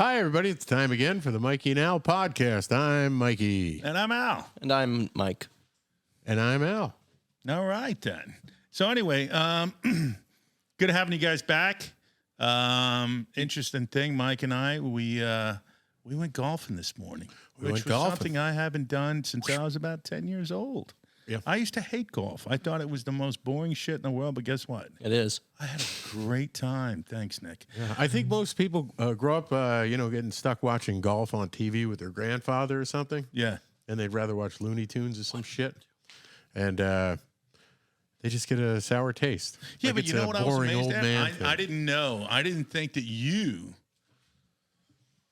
Hi, everybody. It's time again for the Mikey and Al podcast. I'm Mikey. And I'm Al. And I'm Mike. And I'm Al. All right, then. So anyway, good having you guys back. Interesting thing, Mike and I, we went golfing this morning, which was something I haven't done since I was about 10 years old. Yeah. I used to hate golf. I thought it was the most boring shit in the world, but guess what? It is. I had a great time. Thanks, Nick. Yeah, I think most people grow up, getting stuck watching golf on TV with their grandfather or something. Yeah. And they'd rather watch Looney Tunes or some shit. And they just get a sour taste. Yeah, like but you know what I was amazed at? I thing. didn't know. I didn't think that you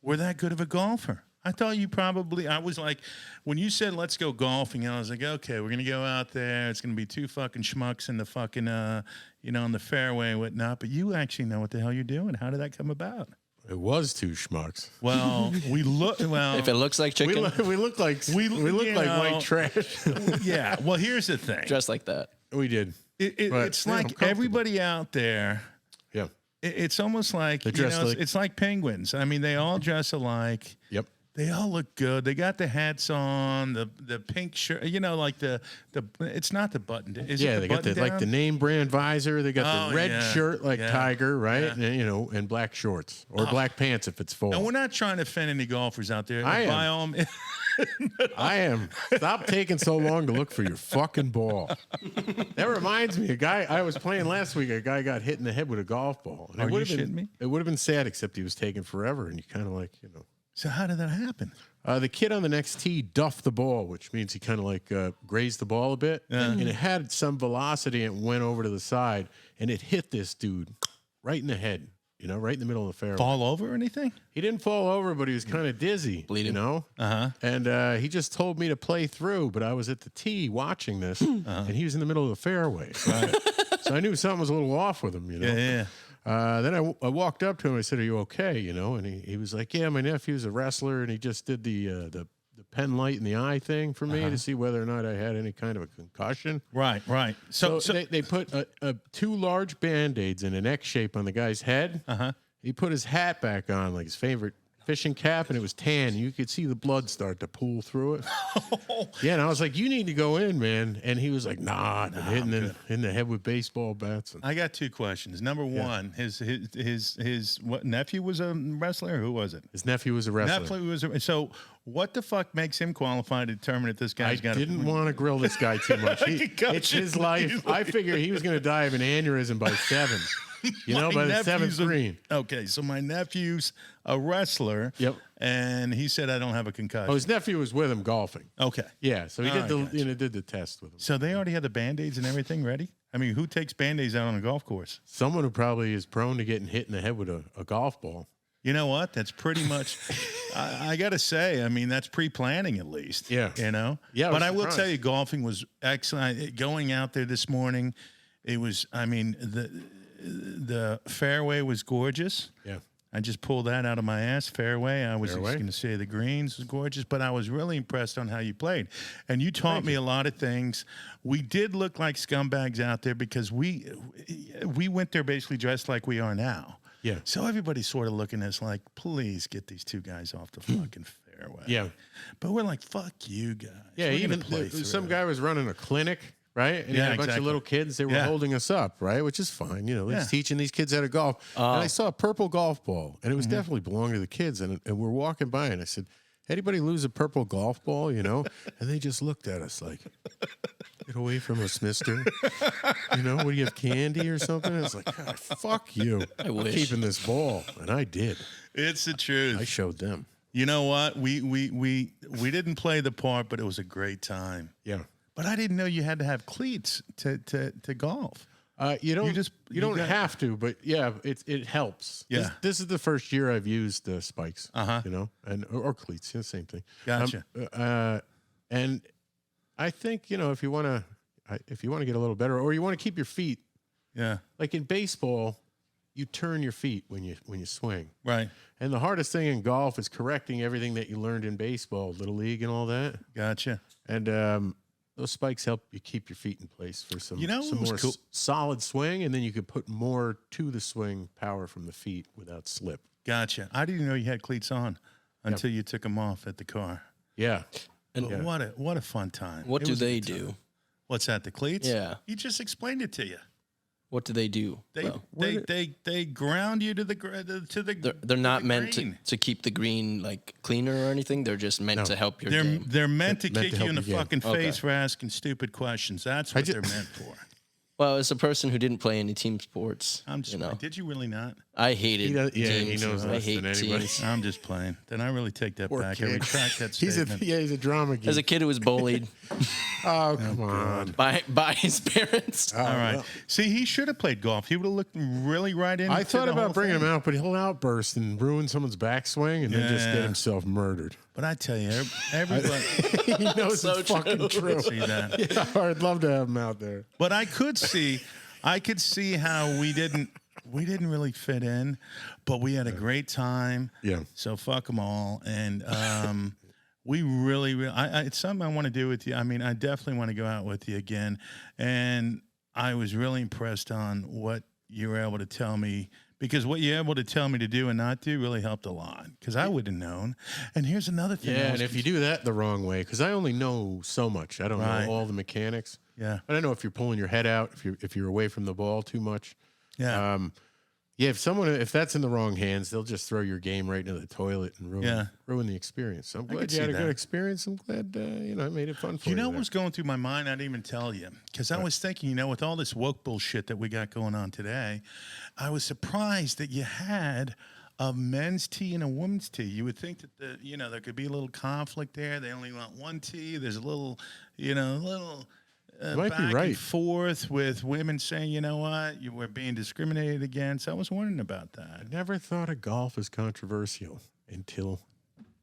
were that good of a golfer. I thought you probably, I was like, when you said, let's go golfing, I was like, okay, we're going to go out there. It's going to be two fucking schmucks in the fucking, on the fairway and whatnot. But you actually know what the hell you're doing. How did that come about? It was two schmucks. Well, if it looks like chicken, we look like white trash. Yeah. Well, here's the thing. dressed like that. We did. It's like everybody out there. Yeah. It's almost like, it's like penguins. I mean, they all dress alike. Yep. They all look good. They got the hats on, the pink shirt. Like it's not the button. Is it the they got the name brand visor. They got the red shirt like Tiger, right? Yeah. And, and black shorts or black pants if it's full. And we're not trying to offend any golfers out there. I am. Stop taking so long to look for your fucking ball. That reminds me, a guy I was playing last week. A guy got hit in the head with a golf ball. And Are you shitting me? It would have been sad, except he was taking forever, and you kind of So how did that happen? The kid on the next tee duffed the ball, which means he kind of grazed the ball a bit. And it had some velocity and went over to the side. And it hit this dude right in the head, right in the middle of the fairway. Fall over or anything? He didn't fall over, but he was kind of dizzy. Bleeding. Uh-huh. And he just told me to play through, but I was at the tee watching this, and he was in the middle of the fairway. So I knew something was a little off with him, Yeah. Then I walked up to him. I said, "Are you okay?" And he was like, "Yeah, my nephew's a wrestler, and he just did the pen light in the eye thing for me to see whether or not I had any kind of a concussion." Right. So they put two large Band-Aids in an X shape on the guy's head. He put his hat back on, like his favorite fishing cap, and it was tan. You could see the blood start to pool through it. Yeah, and I was like, "You need to go in, man." And he was like, "Nah, I've been hitting in the head with baseball bats." I got two questions. Number one, his what nephew was a wrestler? Or who was it? His nephew was a wrestler. So what the fuck makes him qualified to determine if this guy's got? I didn't want to grill this guy too much. It's his life. I figured he was going to die of an aneurysm by 7. By the 7th green. Okay, so my nephew's a wrestler. Yep. And he said I don't have a concussion. Oh, his nephew was with him golfing. Okay. Yeah, so he did the test with him. So they already had the Band-Aids and everything ready? I mean, who takes Band-Aids out on a golf course? Someone who probably is prone to getting hit in the head with a golf ball. You know what? That's pretty much, I got to say, I mean, that's pre-planning at least. Yeah. Yeah. But I will tell you, golfing was excellent. Going out there this morning, it was, the fairway was gorgeous. Yeah. I just pulled that out of my ass. Fairway. I was just going to say the greens was gorgeous, but I was really impressed on how you played. And you taught me a lot of things. We did look like scumbags out there because we went there basically dressed like we are now. Yeah. So everybody's sort of looking at us like, please get these two guys off the fucking fairway. Yeah. But we're like, fuck you guys. Yeah, even some guy was running a clinic. Right? And he had a bunch of little kids. They were holding us up, right? Which is fine. He's teaching these kids how to golf. And I saw a purple golf ball, and it was definitely belonging to the kids. And we're walking by, and I said, "Anybody lose a purple golf ball, And they just looked at us like, "Get away from us, mister." What do you have, candy or something? And it's like, God, fuck you. I'm keeping this ball. And I did. It's the truth. I showed them. You know what? We didn't play the part, but it was a great time. Yeah. But I didn't know you had to have cleats to golf. You don't have to, but yeah, it helps. Yeah. This is the first year I've used spikes. And or cleats, same thing. Gotcha. And I think if you want to get a little better, or you want to keep your feet. Yeah. Like in baseball, you turn your feet when you swing. Right. And the hardest thing in golf is correcting everything that you learned in baseball, Little League, and all that. Gotcha. And those spikes help you keep your feet in place for some more solid swing, and then you could put more to the swing power from the feet without slip. Gotcha. I didn't know you had cleats on until you took them off at the car. Yeah. And what a fun time. What do they do? What's that? The cleats? Yeah. He just explained it to you. What do they do? They ground you to the. They're not meant to keep the green like cleaner or anything. They're just meant to help your game. They're meant to kick you in the fucking face for asking stupid questions. That's what they're meant for. Well, as a person who didn't play any team sports, I'm just did you really not? I hated teams. He knows I less hate than anybody. teams. I'm just playing. Then I really take that back. I retract that statement. He's a drama geek. As a kid who was bullied come on. by his parents. All right. Well. See, he should have played golf. He would have looked really right in. I thought about bringing him out, but he'll outburst and ruin someone's backswing and then just get himself murdered. But I tell you, everybody he knows it's fucking true. See that? Yeah, I'd love to have him out there. But I could see how we didn't really fit in, but we had a great time. Yeah. So fuck them all, and we really, it's something I want to do with you. I mean, I definitely want to go out with you again, and I was really impressed on what you were able to tell me. Because what you're able to tell me to do and not do really helped a lot. Because I would have known. And here's another thing. Yeah, and if you do that the wrong way, because I only know so much. I don't know all the mechanics. Yeah. I don't know if you're pulling your head out, if you're away from the ball too much. Yeah. If that's in the wrong hands, they'll just throw your game right into the toilet and ruin the experience. So I'm glad you had a good experience. I'm glad it made it fun for you. You know what was going through my mind? I didn't even tell you because I was thinking, with all this woke bullshit that we got going on today, I was surprised that you had a men's tee and a women's tee. You would think that there could be a little conflict there. They only want one tee. There's a little, might back be right. and forth with women saying, you know what, you were being discriminated against. I was wondering about that. I never thought of golf as controversial until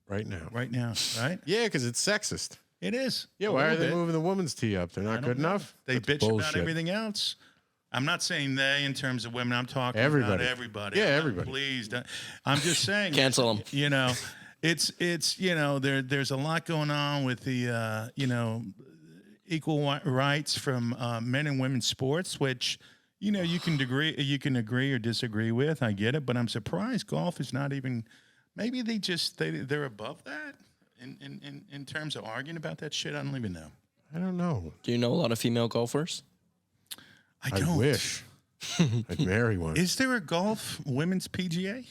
right now. Right now, right? Yeah, because it's sexist. It is. Yeah, why are they moving the women's tee up? They're not good enough? They That's bitch bullshit. about everything else. I'm not saying they in terms of women. I'm talking about everybody. Yeah, everybody. Please, I'm just saying. Cancel them. It's there's a lot going on with the equal rights from men and women's sports, which you can agree or disagree with. I get it, but I'm surprised golf is not even. Maybe they're above that in terms of arguing about that shit. I don't even know. I don't know. Do you know a lot of female golfers? I don't. I wish I'd marry one. Is there a golf women's PGA?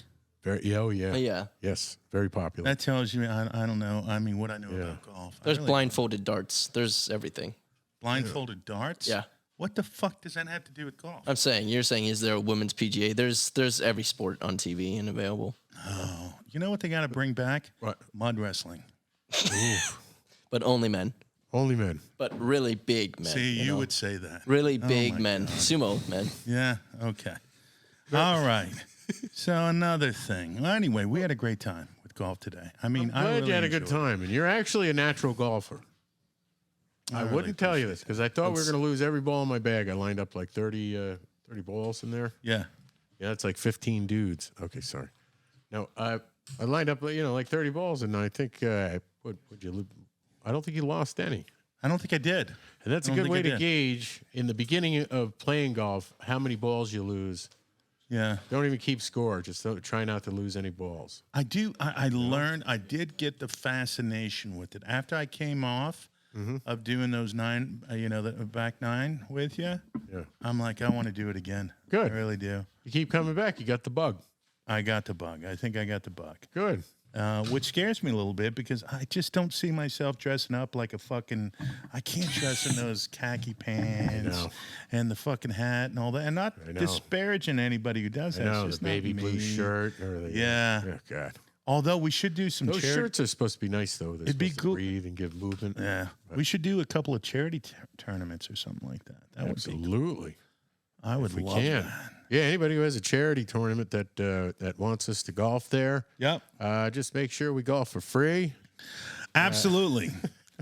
Yeah. Yes, very popular. That tells you, I don't know. I mean, what I know about golf. There's blindfolded darts. There's everything. Blindfolded darts? Yeah. What the fuck does that have to do with golf? You're saying, is there a women's PGA? There's every sport on TV and available. Oh, you know what they got to bring back? What? Mud wrestling. But only men. Only men. But really big men. See, you would say that. Really big men. God. Sumo men. Yeah, okay. All right. So another thing. Well, anyway, we had a great time with golf today. I mean, I'm glad you had a good time, and you're actually a natural golfer. I wouldn't tell you this because I thought we were going to lose every ball in my bag. I lined up like 30 balls in there. Yeah. Yeah, that's like 15 dudes. Okay, sorry. No, I lined up, like 30 balls, and I think I don't think you lost any. I don't think I did. And that's a good way to gauge in the beginning of playing golf how many balls you lose. Yeah. Don't even keep score. Just try not to lose any balls. I do. I learned. I did get the fascination with it after I came off of doing those 9. The back 9 with you. Yeah. I'm like, I want to do it again. Good. I really do. You keep coming back. You got the bug. I got the bug. I think I got the bug. Good. Which scares me a little bit because I just don't see myself dressing up like a fucking. I can't dress in those khaki pants and the fucking hat and all that. And not disparaging anybody who does that. It's just the baby blue shirt or the Oh God. Although we should do some. Those shirts are supposed to be nice though. They're supposed to breathe and give movement. Yeah, we should do a couple of charity tournaments or something like that. That would be cool. I would love that. Yeah, anybody who has a charity tournament that wants us to golf there, just make sure we golf for free. Absolutely.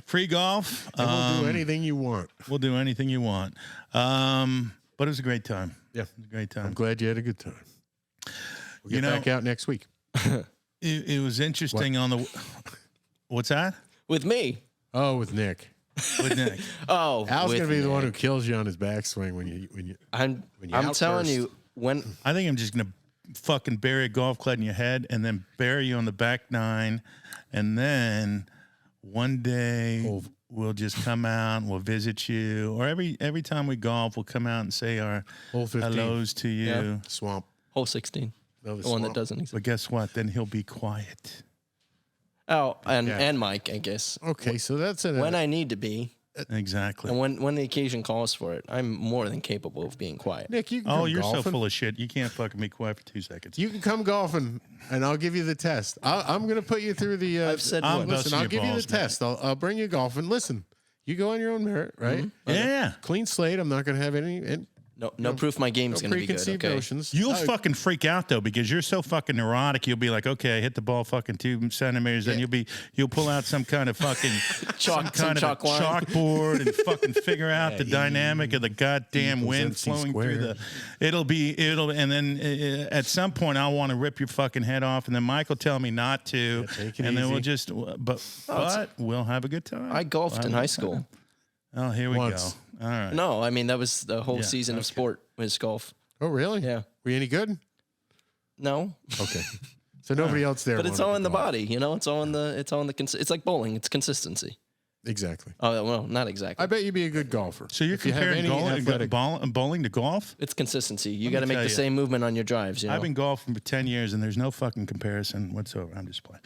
Free golf. And we'll do anything you want. We'll do anything you want. But it was a great time. Yeah. It was a great time. I'm glad you had a good time. We'll get back out next week. It was interesting on the... What's that? With me. Oh, with Nick. With Nick. Oh, Al's gonna be the one who kills you on his backswing when you. I'm telling you when I think I'm just gonna fucking bury a golf club in your head and then bury you on the back nine. And then one day we'll just come out and we'll visit you. Or every time we golf, we'll come out and say our hellos to you. Yeah. Swamp. Hole 16. The one that doesn't exist. But guess what? Then he'll be quiet. Oh, and Mike, I guess. Okay, so that's it. When I need to be. Exactly. And when the occasion calls for it, I'm more than capable of being quiet. Nick, you can come you're golfing. so full of shit. You can't fucking be quiet for 2 seconds. You can come golfing, and I'll give you the test. I'm going to put you through the. I've said listen, I'll give you the balls, man. test. I'll bring you golfing. Listen, you go on your own merit, right? Mm-hmm. Yeah. Clean slate. I'm not going to have any. No proof my game's No going to be good. preconceived Okay. notions. You'll fucking freak out though because you're so fucking neurotic. You'll be like, okay, I hit the ball fucking 2 centimeters, and you'll pull out some kind of fucking chalkboard and fucking figure out the dynamic of the goddamn wind flowing through and then at some point I'll want to rip your fucking head off, and then Mike will tell me not to, and then we'll just but we'll have a good time. I golfed in high school. Oh, here we go. All right. No, I mean that was the whole season of sport was golf. Oh, really? Yeah. Were you any good? No. Okay. So nobody else there. But it's all in the body, you know. It's it's like bowling. It's consistency. Exactly. Oh well, not exactly. I bet you'd be a good golfer. So you're comparing bowling to golf? It's consistency. You got to make the same movement on your drives. You know? I've been golfing for 10 years, and there's no fucking comparison whatsoever. I'm just playing.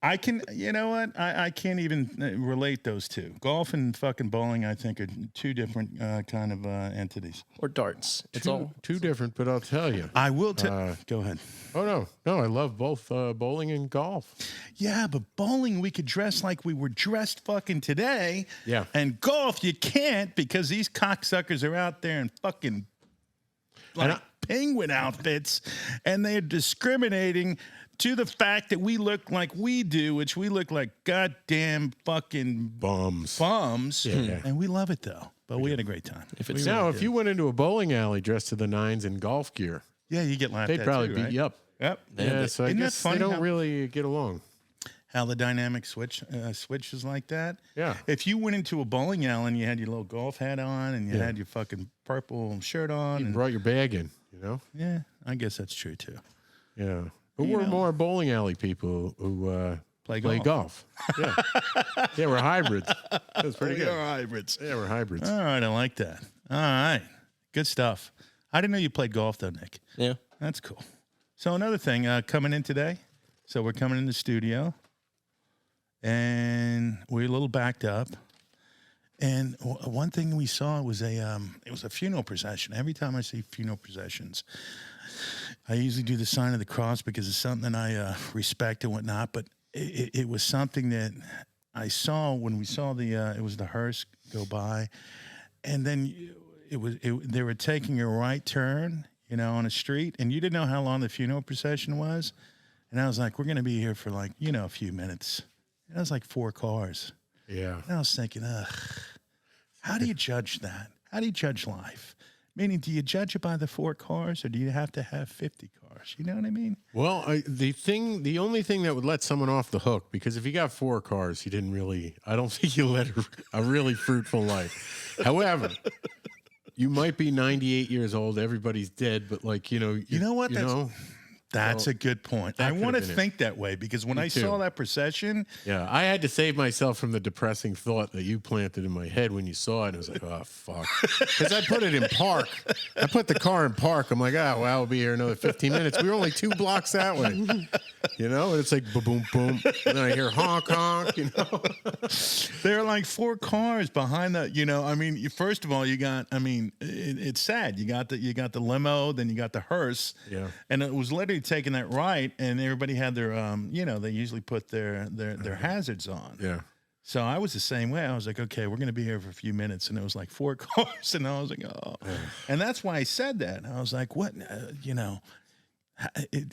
I can, you know what? I can't even relate those two. Golf and fucking bowling, I think, are two different kind of entities. Or darts. It's all two different, but I'll tell you. I will tell. Go ahead. Oh, no. I love both bowling and golf. Yeah, but bowling, we could dress like we were dressed fucking today. Yeah. And golf, you can't because these cocksuckers are out there in fucking penguin outfits, and they're discriminating to the fact that we look like we do, which we look like goddamn fucking bums. Yeah. And we love it though. But we had a great time. If you went into a bowling alley dressed to the nines in golf gear, you get laughed at. They'd probably too, beat right? you up. Yep. Yeah, so I guess they don't really get along. How the dynamic switches like that. Yeah. If you went into a bowling alley and you had your little golf hat on and you had your fucking purple shirt on and brought your bag in, you know? Yeah, I guess that's true too. Yeah. But we're more bowling alley people who play golf. Yeah. Yeah, we're hybrids. That's pretty good. We're hybrids. Yeah, we're hybrids. All right, I like that. All right. Good stuff. I didn't know you played golf though, Nick. Yeah. That's cool. So another thing, coming in today. So we're coming in the studio. And we're a little backed up. And one thing we saw was it was a funeral procession. Every time I see funeral processions, I usually do the sign of the cross because it's something I respect and whatnot. But it was something that I saw when we saw it was the hearse go by, and then they were taking a right turn, on a street, and you didn't know how long the funeral procession was, and I was like, we're going to be here for a few minutes. And it was like 4 cars. Yeah. And I was thinking, how do you judge that? How do you judge life? Meaning, do you judge it by the 4 cars, or do you have to have 50 cars? You know what I mean? Well, the only thing that would let someone off the hook, because if you got 4 cars, I don't think you led a really fruitful life. However, you might be 98 years old, everybody's dead, but you know what? That's a good point. I want to think that way because when I saw that procession. Yeah, I had to save myself from the depressing thought that you planted in my head when you saw it. I was like, oh, fuck. Because I put it in park. I put the car in park. I'm like, we'll be here another 15 minutes. We were only 2 blocks that way. And it's like boom, boom. And then I hear honk, honk, There are like 4 cars behind the, first of all, you got, it's sad. You got the limo, then you got the hearse. Yeah. And it was literally taking that right, and everybody had their they usually put their hazards on. Yeah. So I was the same way. I was like, okay, we're going to be here for a few minutes, and it was like 4 cars, and I was like, oh. And that's why I said that. I was like, what,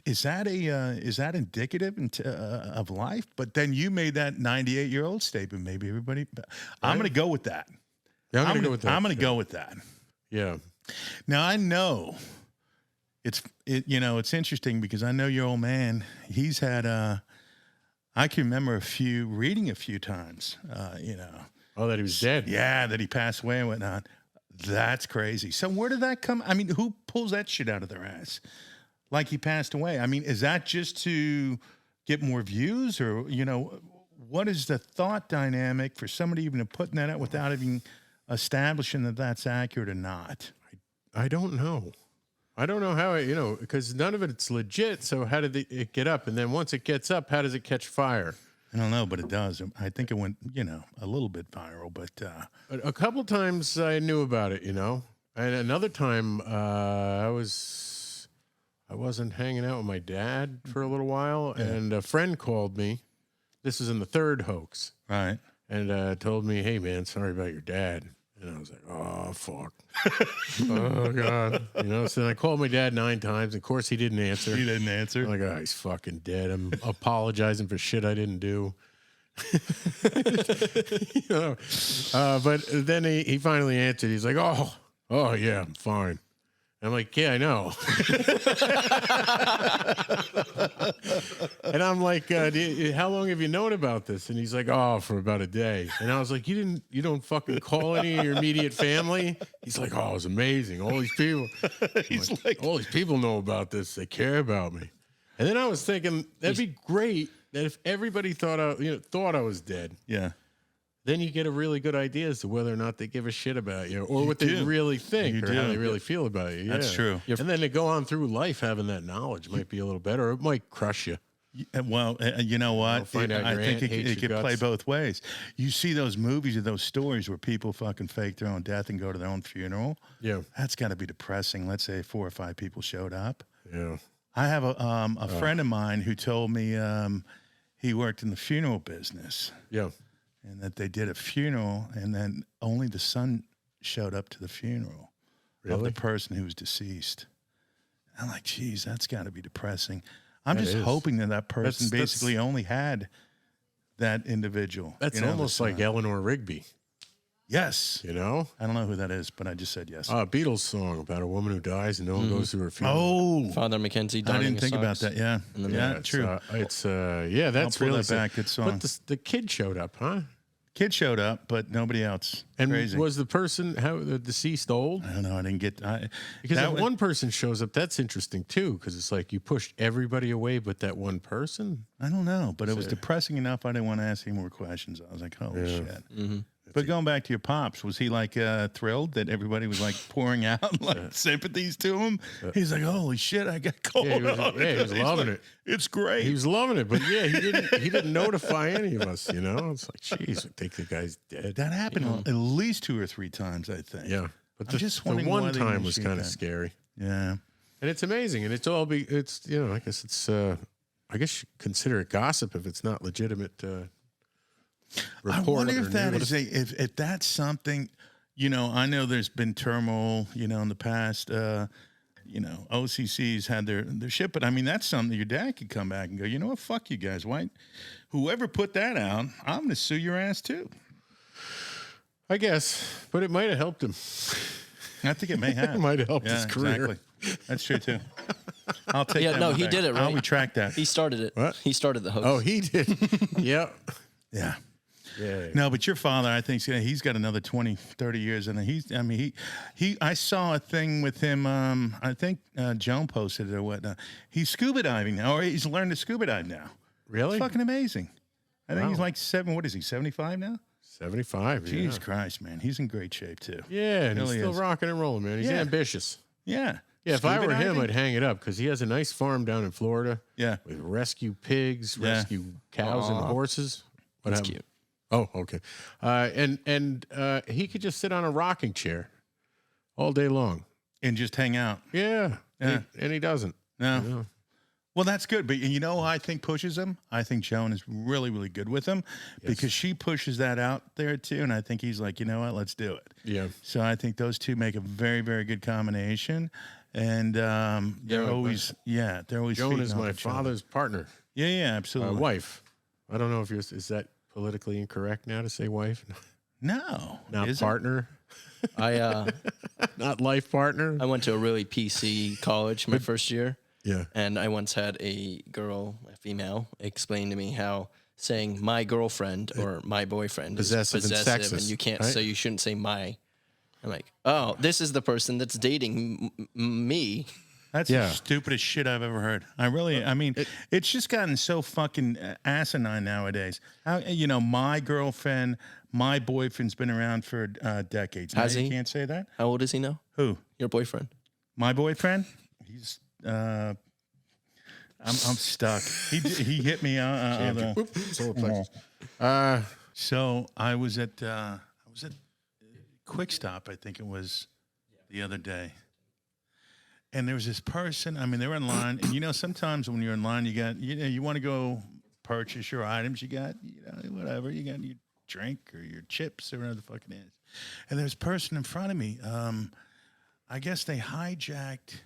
is that indicative of life? But then you made that 98-year-old statement. Maybe everybody. I'm going to go with that. Yeah, I'm going to go with that. I'm going to go with that. Yeah. Now I know. It's interesting because I know your old man. He's had I can remember reading a few times. Oh, that he was dead. Yeah, that he passed away and whatnot. That's crazy. So where did that come? I mean, who pulls that shit out of their ass? Like he passed away. I mean, is that just to get more views, or what is the thought dynamic for somebody even putting that out without even establishing that that's accurate or not? I don't know. I don't know how it, because none of it's legit. So how did it get up? And then once it gets up, how does it catch fire? I don't know, but it does. I think it went, a little bit viral, but a couple times I knew about it, and another time I wasn't hanging out with my dad for a little while, and a friend called me. This is in the third hoax, right? And told me, "Hey, man, sorry about your dad." And I was like, "Oh, fuck, oh god," So then I called my dad 9 times. Of course, he didn't answer. He didn't answer. I'm like, "Oh, he's fucking dead." I'm apologizing for shit I didn't do. But then he finally answered. He's like, "Oh yeah, I'm fine." I'm like, "Yeah, I know." And I'm like, "How long have you known about this?" And he's like, "Oh, for about a day." And I was like, you don't fucking call any of your immediate family?" He's like, "Oh, it's amazing. All these people." He's like, "All these people know about this. They care about me." And then I was thinking, that'd be great that if everybody thought I was dead. Yeah. Then you get a really good idea as to whether or not they give a shit about you, or what they really think, or how they really feel about you. That's true. And then to go on through life having that knowledge might be a little better, or it might crush you. Well, you know what? I think it could play both ways. You see those movies or those stories where people fucking fake their own death and go to their own funeral. Yeah. That's got to be depressing. Let's say 4 or 5 people showed up. Yeah. I have a friend of mine who told me he worked in the funeral business. Yeah. And that they did a funeral, and then only the son showed up to the funeral of the person who was deceased. I'm like, geez, that's got to be depressing. I'm just hoping that person basically only had that individual. That's almost like Eleanor Rigby. Yes. You know? I don't know who that is, but I just said yes. Beatles song about a woman who dies and no one goes to her funeral. Oh. Father Mackenzie. I didn't think about that. Yeah. Yeah, true. That's really that back. Good song. But the kid showed up, huh? Kid showed up, but nobody else. And crazy. Was the person, the deceased, old? I don't know. I didn't get... Because if one person shows up, that's interesting, too, because it's like you pushed everybody away but that one person. I don't know, but it was depressing enough I didn't want to ask any more questions. I was like, holy shit. Mm-hmm. But going back to your pops, was he like thrilled that everybody was like pouring out like sympathies to him? He's like, holy shit, I got cold. Yeah, he was loving it. It's great. He was loving it, but yeah, he didn't notify any of us. It's like, geez, I think the guy's dead. That happened at least 2 or 3 times, I think. Yeah, but the one time was kind of scary. Yeah, and it's amazing, and it's I guess it's I guess you consider it gossip if it's not legitimate. I wonder if that is if that's something, I know there's been turmoil, in the past, OCC's had their shit, but I mean, that's something that your dad could come back and go, you know what, fuck you guys, whoever put that out, I'm going to sue your ass too. I guess, but it might have helped him. I think it may have. It might have helped his career. Exactly. That's true too. I'll take that. Yeah, no, he did it right. I'll retract that. He started it. What? He started the hoax. Oh, he did. Yep. Yeah. Yeah. No, but your father, I think he's got another 20, 30 years. And I saw a thing with him. I think Joan posted it or whatnot. He's scuba diving now, or he's learned to scuba dive now. Really? It's fucking amazing. I think he's like 75 now? 75. Jesus Christ, man. He's in great shape too. Yeah, and he's still rocking and rolling, man. He's ambitious. Yeah. Yeah, if I were him, I'd hang it up because he has a nice farm down in Florida. Yeah. With rescue pigs, rescue cows and horses. That's cute. Oh, okay. And he could just sit on a rocking chair all day long and just hang out. Yeah. And he doesn't. No. Well, that's good. But who I think pushes him? I think Joan is really, really good with him because she pushes that out there too. And I think he's like, you know what? Let's do it. Yeah. So I think those two make a very, very good combination. And they're always. Joan is my father's partner. Yeah, absolutely. Wife. I don't know if is that politically incorrect now to say wife? No. Not partner. Not life partner. I went to a really PC college my first year. Yeah. And I once had a female, explain to me how saying my girlfriend or my boyfriend possessive is and possessive sexist, and you can't, right? so you shouldn't say my. I'm like, oh, this is the person that's dating me. That's the stupidest shit I've ever heard. I mean, it's just gotten so fucking asinine nowadays. How, my girlfriend, my boyfriend's been around for decades. Has now he? You can't say that? How old is he now? Who? Your boyfriend? My boyfriend? He's, I'm stuck. He hit me so I was at Quick Stop, I think it was the other day. And there was this person, I mean, they were in line. And, sometimes when you're in line, you want to go purchase your items. You got, whatever. You got your drink or your chips or whatever the fuck it is. And there's a person in front of me. I guess they hijacked,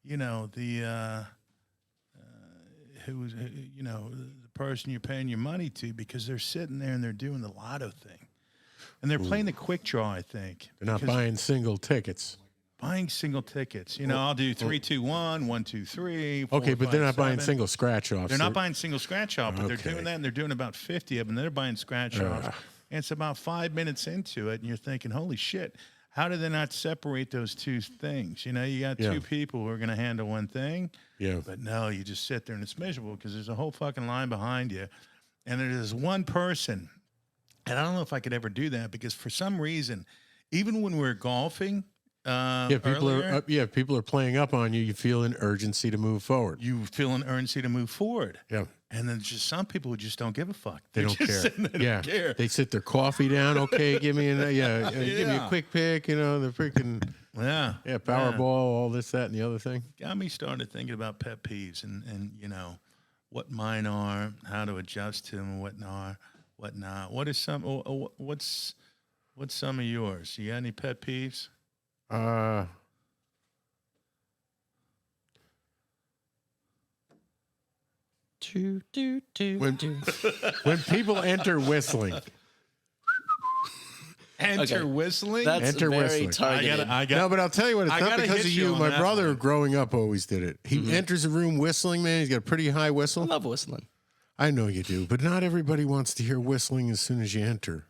the person you're paying your money to, because they're sitting there and they're doing the lotto thing. And they're playing the quick draw, I think. They're not buying single tickets. Buying single tickets. I'll do 3, 2, 1, 1, 2, 3. 4, okay, but 5, they're not 7. buying single scratch offs. They're not buying single scratch off, but they're doing that, and they're doing about 50 of them. They're buying scratch offs. And it's about 5 minutes into it, and you're thinking, holy shit, how did they not separate those two things? You got two people who are going to handle one thing. Yeah. But no, you just sit there and it's miserable because there's a whole fucking line behind you. And there's one person, and I don't know if I could ever do that because for some reason, even when we're golfing, people are playing up on you. You feel an urgency to move forward. You feel an urgency to move forward. Yeah. And then just some people who just don't give a fuck. They don't care. Don't care. They sit their coffee down. Okay, give me give me a quick pick. The freaking Powerball, all this, that, and the other thing. Got me started thinking about pet peeves and what mine are, how to adjust to them, what not. What's some of yours? You got any pet peeves? When people enter whistling. Whistling? That's enter very whistling. targeted. No, but I'll tell you what, it's not because of you. My brother growing up always did it. He enters a room whistling, man. He's got a pretty high whistle. I love whistling. I know you do, but not everybody wants to hear whistling as soon as you enter.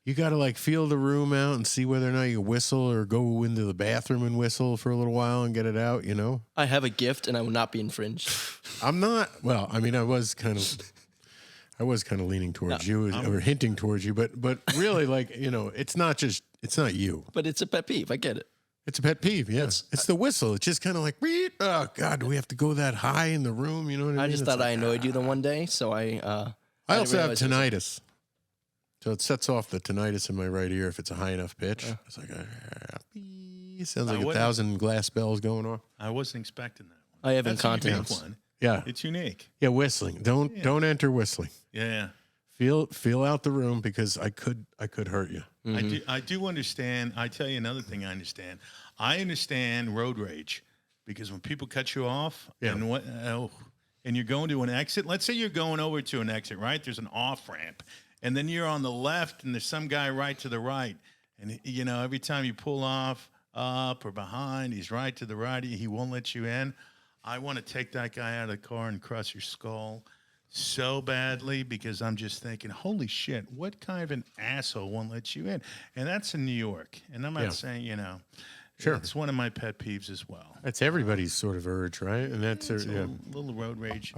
You got to feel the room out and see whether or not you whistle or go into the bathroom and whistle for a little while and get it out, I have a gift and I will not be infringed. I'm not. Well, I mean, I was kind of leaning towards you or hinting towards you, but really, it's not you. But it's a pet peeve. I get it. It's a pet peeve. Yes, it's the whistle. It's just kind of like, oh God, do we have to go that high in the room? You know what I mean? I just thought I annoyed you the one day, so I also have tinnitus. So it sets off the tinnitus in my right ear if it's a high enough pitch. It's like, it sounds like 1,000 glass bells going off. I wasn't expecting that one. I have incontinence. Yeah. It's unique. Yeah, whistling. Don't enter whistling. Yeah. Feel out the room because I could hurt you. Mm-hmm. I do understand. I tell you another thing I understand. I understand road rage because when people cut you off and you're going to an exit, let's say you're going over to an exit, right? There's an off ramp. And then you're on the left, and there's some guy right to the right. And, every time you pull off, up or behind, he's right to the right. He won't let you in. I want to take that guy out of the car and crush your skull so badly because I'm just thinking, holy shit, what kind of an asshole won't let you in? And that's in New York. And I'm not saying, Sure. It's one of my pet peeves as well. That's everybody's sort of urge, right? And that's a little road rage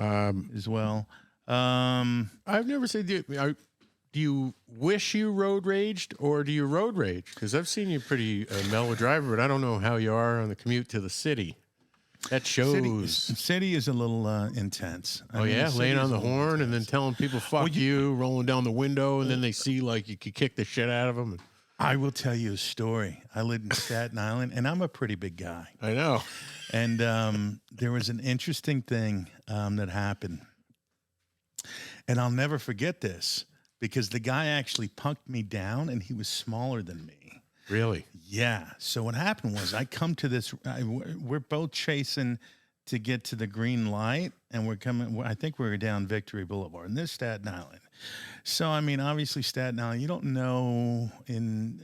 as well. I've never said... Do you wish you road raged or do you road rage? Because I've seen you pretty mellow driver, but I don't know how you are on the commute to the city. That shows. City is a little intense. Laying on the horn and then telling people fuck you, rolling down the window, and then they see you could kick the shit out of them. I will tell you a story. I lived in Staten Island, and I'm a pretty big guy. I know. And there was an interesting thing that happened. And I'll never forget this. Because the guy actually punked me down, and he was smaller than me. Really? Yeah. So what happened was I come to this. We're both chasing to get to the green light, and we're coming. I think we're down Victory Boulevard, and this Staten Island. So I mean, obviously Staten Island. You don't know in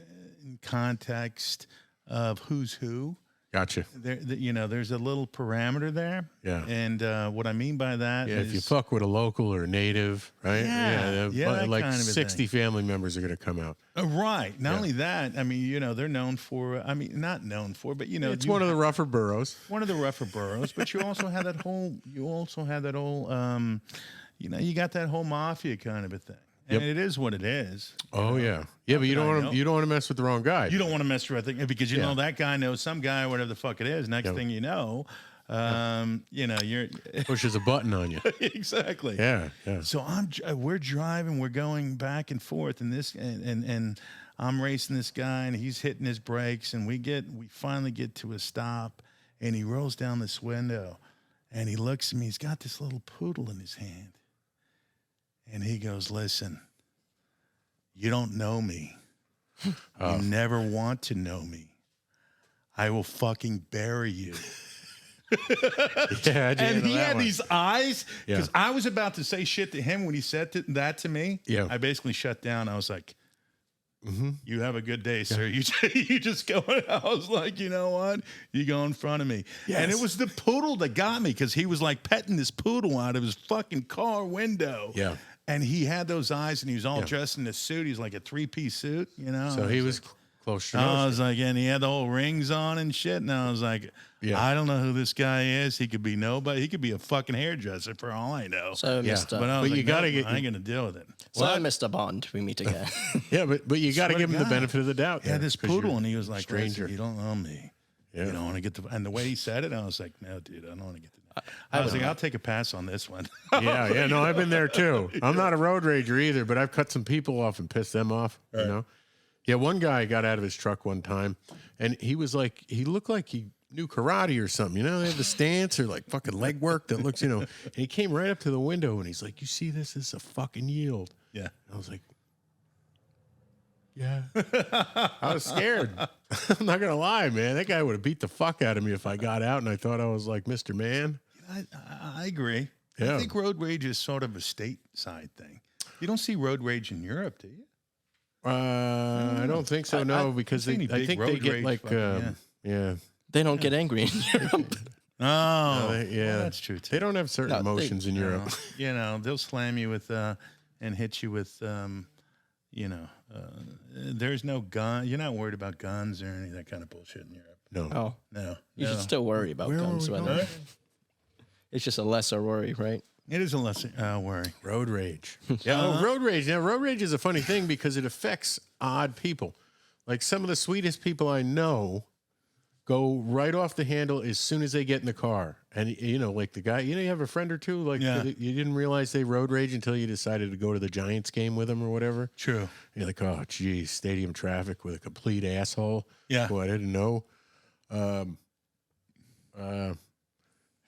context of who's who. Gotcha. There's a little parameter there. Yeah. And what I mean by that is... if you fuck with a local or a native, right? That like kind of a 60 thing. family members are going to come out. Right. Not only that, I mean, they're known for, not known for, but, It's one of the rougher boroughs. One of the rougher boroughs, but you also have that whole, you got that whole mafia kind of a thing. And it is what it is. Oh, yeah. Yeah, but you don't want to mess with the wrong guy. You don't want to mess with it because you know that guy knows some guy, whatever the fuck it is. Next thing you know, you're pushes a button on you. Exactly. Yeah. So we're driving, we're going back and forth, and I'm racing this guy, and he's hitting his brakes, and we finally get to a stop, and he rolls down this window, and he looks at me. He's got this little poodle in his hand. And he goes, listen, you don't know me. You never want to know me. I will fucking bury you. And he had these eyes, because I was about to say shit to him when he said that to me. Yeah. I basically shut down. I was like, you have a good day, sir. You just go. I was like, you know what? You go in front of me. Yes. And it was the poodle that got me, because he was like petting this poodle out of his fucking car window. Yeah. And he had those eyes, and he was all dressed in a suit. He's like a 3-piece suit, So he was close to I was like, and he had the whole rings on and shit. And I was like, I don't know who this guy is. He could be nobody. He could be a fucking hairdresser for all I know. So, Mr. But I was you like, gotta I ain't gonna deal with it. So, Mr. Bond, we meet again. but you got to give him the benefit of the doubt. Yeah, this poodle, and he was like, stranger. You don't know me. Yeah. You don't want to get and the way he said it, I was like, no, dude, I don't want to get to that. I was like, I'll take a pass on this one. No, I've been there too. I'm not a road rager either, but I've cut some people off and pissed them off, Yeah, one guy got out of his truck one time, and he was like, he looked like he knew karate or something. They have the stance or like fucking leg work that looks, and he came right up to the window, and he's like, you see this? This is a fucking yield. Yeah. And I was like, yeah. I was scared. I'm not going to lie, man. That guy would have beat the fuck out of me if I got out and I thought I was like Mr. Man. I agree. Yeah. I think road rage is sort of a stateside thing. You don't see road rage in Europe, do you? I don't think so, because I think they get like, They don't get angry in Europe. Well, that's true too. They don't have certain emotions in Europe. They'll slam you with and hit you with there's no gun. You're not worried about guns or any of that kind of bullshit in Europe. No. You should still worry about guns. It's just a lesser worry, right? It is a lesser worry. Road rage. Road rage. Now, road rage is a funny thing because it affects odd people. Like some of the sweetest people I know go right off the handle as soon as they get in the car. And, like the guy, you have a friend or two, like you didn't realize they road rage until you decided to go to the Giants game with them or whatever. True. And you're like, oh, geez, stadium traffic with a complete asshole. Yeah. Who I didn't know.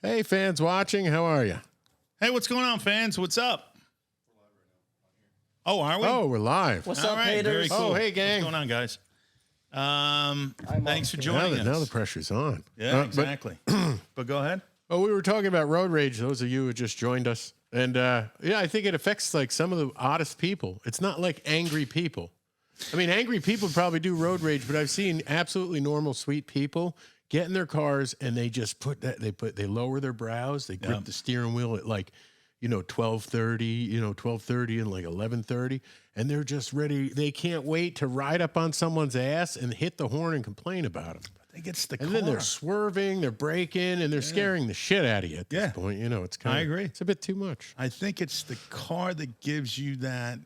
Hey, fans watching, how are you? Hey, what's going on, fans? What's up? Oh, are we? Oh, we're live. What's up, haters? Very cool. Oh, hey, gang. What's going on, guys? Thanks for joining us. Now the pressure's on. Yeah, exactly. But go ahead. Well, we were talking about road rage. Those of you who just joined us. And, I think it affects, like, some of the oddest people. It's not like angry people. I mean, angry people probably do road rage, but I've seen absolutely normal, sweet people get in their cars and they just they lower their brows. They grip the steering wheel at like, 12:30, 12:30 and like 11:30. And they're just ready. They can't wait to ride up on someone's ass and hit the horn and complain about them. I think it's the car. And then they're swerving, they're braking, and they're scaring the shit out of you at this point. It's kind of, I agree. It's a bit too much. I think it's the car that gives you that,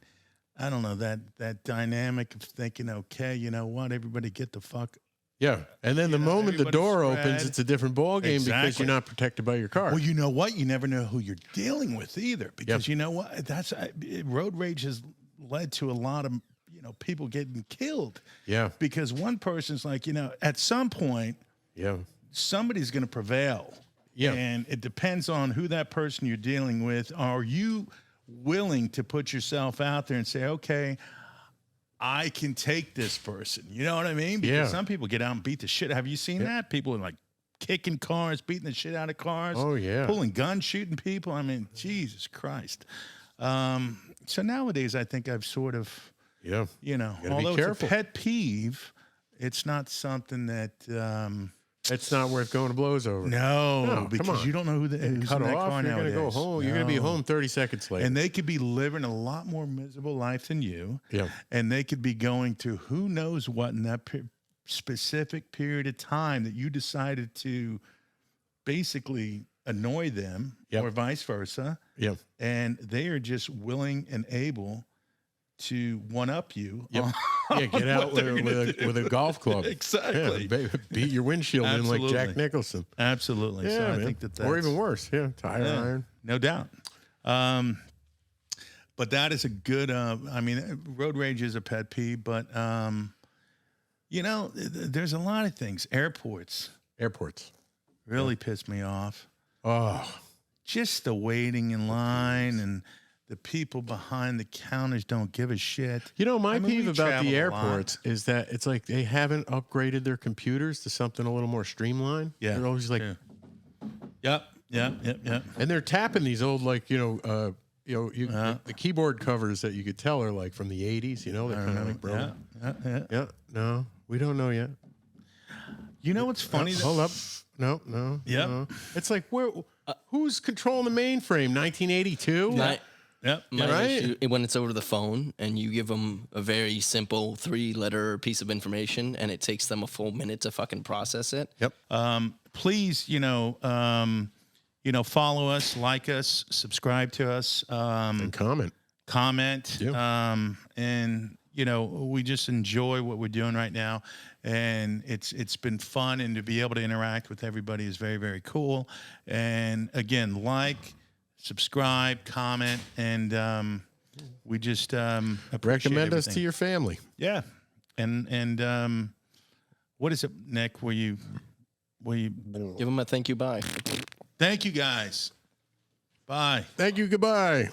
I don't know, that dynamic of thinking, okay, you know what, everybody get the fuck. Yeah, and then the moment the door opens, it's a different ball game because you're not protected by your car. Well, you know what? You never know who you're dealing with either, because you know what? Road rage has led to a lot of people getting killed. Yeah, because one person's like, at some point, somebody's going to prevail. Yeah, and it depends on who that person you're dealing with. Are you willing to put yourself out there and say, okay, I can take this person? You know what I mean? Because some people get out and beat the shit. Have you seen that? People are like kicking cars, beating the shit out of cars. Oh, yeah. Pulling guns, shooting people. I mean, Jesus Christ. So nowadays, I think I've sort of, although it's a pet peeve, it's not something that it's not worth going to blows over. No, because you don't know who's in that car You're going to go home. You're going to be home 30 seconds later. And they could be living a lot more miserable life than you. Yeah. And they could be going through who knows what in that specific period of time that you decided to basically annoy them or vice versa. Yeah. And they are just willing and able to one-up you. Yep. Yeah, get out with a golf club. Exactly. Yeah, beat your windshield in like Jack Nicholson. Absolutely. Yeah, so I think that's... Or even worse, tire iron. No doubt. But that is a good, I mean, road rage is a pet peeve, but, you know, there's a lot of things. Airports really piss me off. Oh. Just the waiting in line and the people behind the counters don't give a shit. You know, my peeve about the airports is that it's like they haven't upgraded their computers to something a little more streamlined. Yeah. They're always like, Yep. And they're tapping these old, like, the keyboard covers that you could tell are like from the 80s, you know, they're kind of like broken. Yeah. No, we don't know yet. You know what's funny? Hold up. No. Yeah. No. It's like, who's controlling the mainframe? 1982? Yep. Right. When it's over the phone and you give them a very simple 3-letter piece of information and it takes them a full minute to fucking process it. Yep. Please, follow us, like us, subscribe to us, and comment. Yeah. And we just enjoy what we're doing right now, and it's been fun, and to be able to interact with everybody is very, very cool. And again, like, subscribe, comment, and we just recommend us to your family. Yeah, and what is it, Nick? Will you give them a thank you, bye? Thank you, guys. Bye. Thank you. Goodbye.